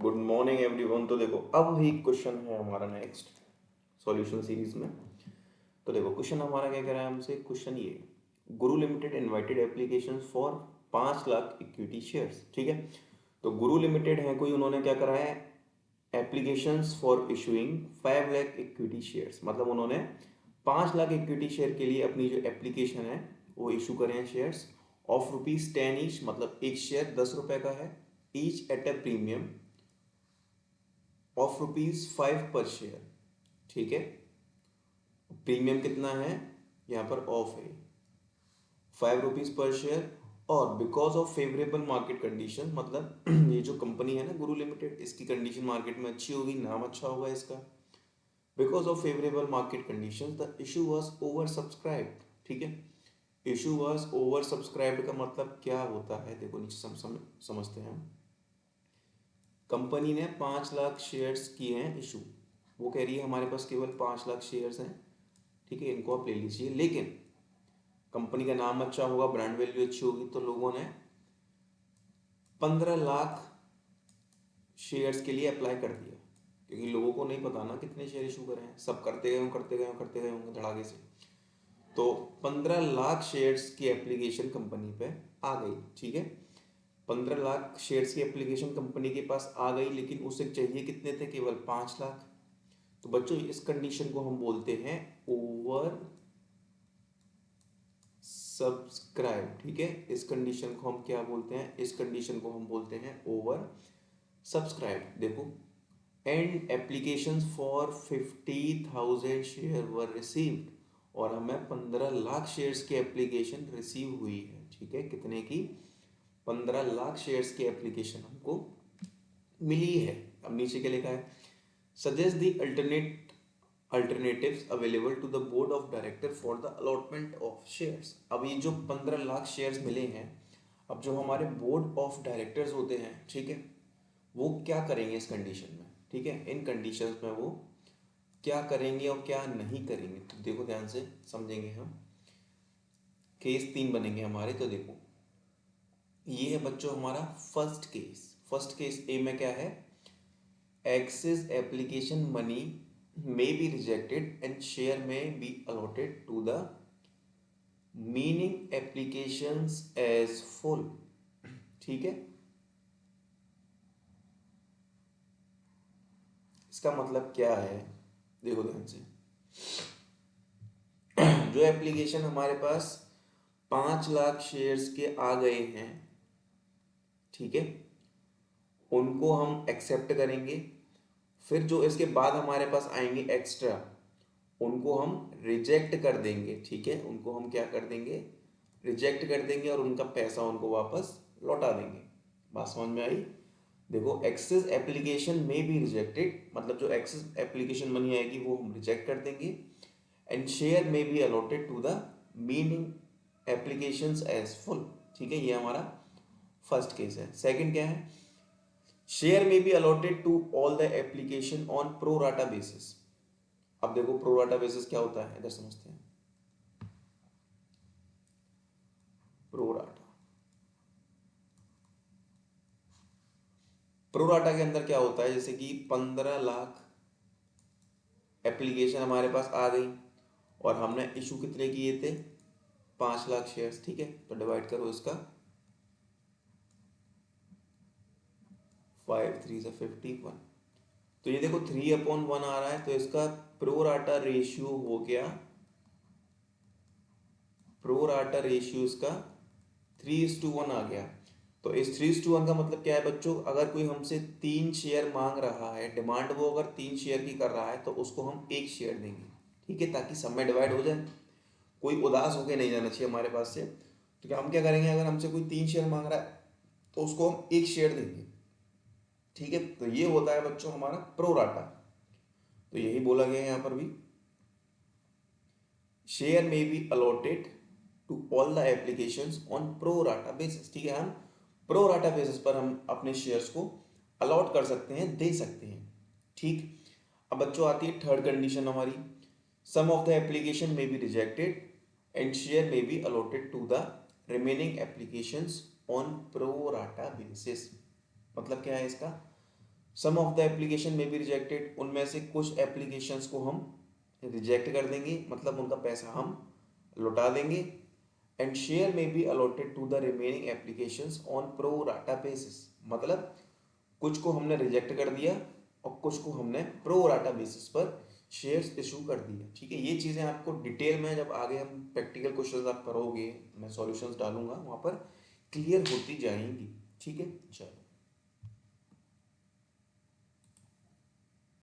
Good morning everyone. तो देखो अब ही क्वेश्चन है हमारा नेक्स्ट सॉल्यूशन सीरीज में। तो देखो क्वेश्चन हमारा क्या कह रहा है हमसे। क्वेश्चन ये, गुरु limited invited application for 5 lakh equity shares. ठीक है, तो गुरु लिमिटेड है कोई, उन्होंने क्या करा है, applications for issuing 5 lakh equity shares. मतलब उन्होंने 5 लाख इक्विटी शेयर के लिए अपनी जो एप्लीकेशन है वो इशू करे हैं शेयर्स ऑफ ₹10 ईच। मतलब एक शेयर 10 रुपए का है, each eight A premium of ₹5 पर शेयर। ठीक है, प्रीमियम कितना है यहाँ पर, ऑफ है ₹5 पर शेयर। और because of favourable market condition, मतलब ये जो कंपनी है ना गुरु लिमिटेड, इसकी कंडीशन मार्केट में अच्छी होगी, नाम अच्छा होगा इसका। Because of favourable market condition the issue was over subscribe. ठीक है, इशू वॉज ओवर सब्सक्राइब्ड का मतलब क्या होता है, देखो नीचे समझते हैं हम। कंपनी ने 5 लाख शेयर्स किए हैं इशू, वो कह रही है हमारे पास केवल 5 लाख शेयर्स हैं। ठीक है, इनको आप ले लीजिए, लेकिन कंपनी का नाम अच्छा होगा, ब्रांड वैल्यू अच्छी होगी, तो लोगों ने 15 लाख शेयर्स के लिए अप्लाई कर दिया। क्योंकि लोगों को नहीं पता ना कितने शेयर इशू करें हैं, सब करते गए होंगे धड़ाके से। तो 15 लाख शेयर्स की एप्लीकेशन कंपनी पे आ गई। ठीक है, 15 लाख शेयर्स की एप्लीकेशन कंपनी के पास आ गई, लेकिन उसे चाहिए कितने थे, केवल 5 लाख। तो बच्चों इस कंडीशन को हम बोलते हैं ओवर सब्सक्राइब। ठीक है, इस कंडीशन को हम क्या बोलते हैं, इस कंडीशन को हम बोलते हैं ओवर सब्सक्राइब। देखो, and application for 50,000 share were received, और हमें 15 लाख शेयर्स की एप्लीकेशन रिसीव हुई है। ठीक है, कितने की, 15 लाख शेयर्स की एप्लीकेशन हमको मिली है। अब नीचे क्या लिखा है, suggest the alternatives available to the board of director for the allotment of shares। अब ये जो 15 लाख शेयर्स मिले हैं, अब जो हमारे बोर्ड ऑफ डायरेक्टर्स होते हैं, ठीक है, वो क्या करेंगे इस कंडीशन में। ठीक है, इन कंडीशंस में वो क्या करेंगे और क्या नहीं करेंगे, तो देखो ध्यान से समझेंगे हम। केस 3 बनेंगे हमारे। तो देखो ये है बच्चों हमारा फर्स्ट केस। फर्स्ट केस ए में क्या है, axis application money may be rejected and share may be allotted to the meaning applications as full। ठीक है, इसका मतलब क्या है, देखो ध्यान से। जो एप्लीकेशन हमारे पास 5 लाख शेयर्स के आ गए हैं, ठीक है, उनको हम एक्सेप्ट करेंगे। फिर जो इसके बाद हमारे पास आएंगे एक्स्ट्रा, उनको हम रिजेक्ट कर देंगे। ठीक है, उनको हम क्या कर देंगे, रिजेक्ट कर देंगे, और उनका पैसा उनको वापस लौटा देंगे। बात समझ में आई। देखो, excess application may be rejected, मतलब जो एक्सेस एप्लीकेशन मनी आएगी वो हम रिजेक्ट कर देंगे। And share may be allotted to the meaning applications as full. ठीक है, ये हमारा फर्स्ट केस है। सेकंड क्या है, share may be allotted to all the application on pro rata basis. अब देखो प्रो राटा बेसिस क्या होता है, इधर समझते हैं। प्रो राटा, प्रो राटा के अंदर क्या होता है, जैसे कि 15 लाख एप्लीकेशन हमारे पास आ गई और हमने इशू कितने किए थे, 5 लाख शेयर्स। ठीक है, तो डिवाइड करो इसका, 5 3 51। तो ये देखो 3/1 आ रहा है, तो इसका प्रो राटा रेशियो हो गया, प्रो राटा रेशियो इसका 3:1 आ गया। तो इस 3:1 का मतलब क्या है बच्चों, अगर कोई हमसे 3 शेयर मांग रहा है, डिमांड वो अगर 3 शेयर की कर रहा है, तो उसको हम 1 शेयर देंगे। ठीक है, ताकि सब में डिवाइड हो जाए, कोई उदास होके नहीं जाना चाहिए हमारे पास से। तो क्या हम क्या करेंगे, अगर हमसे कोई 3 शेयर मांग रहा है तो उसको हम 1 शेयर देंगे। ठीक है, तो ये होता है बच्चों हमारा प्रो राटा। तो यही बोला गया है यहाँ पर भी, share may be allotted to all the applications on pro rata basis. ठीक है, हम प्रो राटा बेसिस पर हम अपने शेयर्स को अलॉट कर सकते हैं, दे सकते हैं। ठीक, अब बच्चों आती है थर्ड कंडीशन हमारी, some of the application may be rejected and share may be allotted to the remaining applications on pro rata basis. मतलब क्या है इसका, some of the application may be rejected, उनमें से कुछ एप्लीकेशंस को हम रिजेक्ट कर देंगे, मतलब उनका पैसा हम लौटा देंगे। And share may be allotted to the remaining applications on pro rata basis, मतलब कुछ को हमने रिजेक्ट कर दिया और कुछ को हमने प्रो राटा बेसिस पर शेयर्स इशू कर दिया। ठीक है, ये चीज़ें आपको डिटेल में जब आगे हम प्रैक्टिकल क्वेश्चंस आप करोगे, मैं सॉल्यूशंस डालूंगा वहाँ पर क्लियर होती जाएंगी। ठीक है, चलो।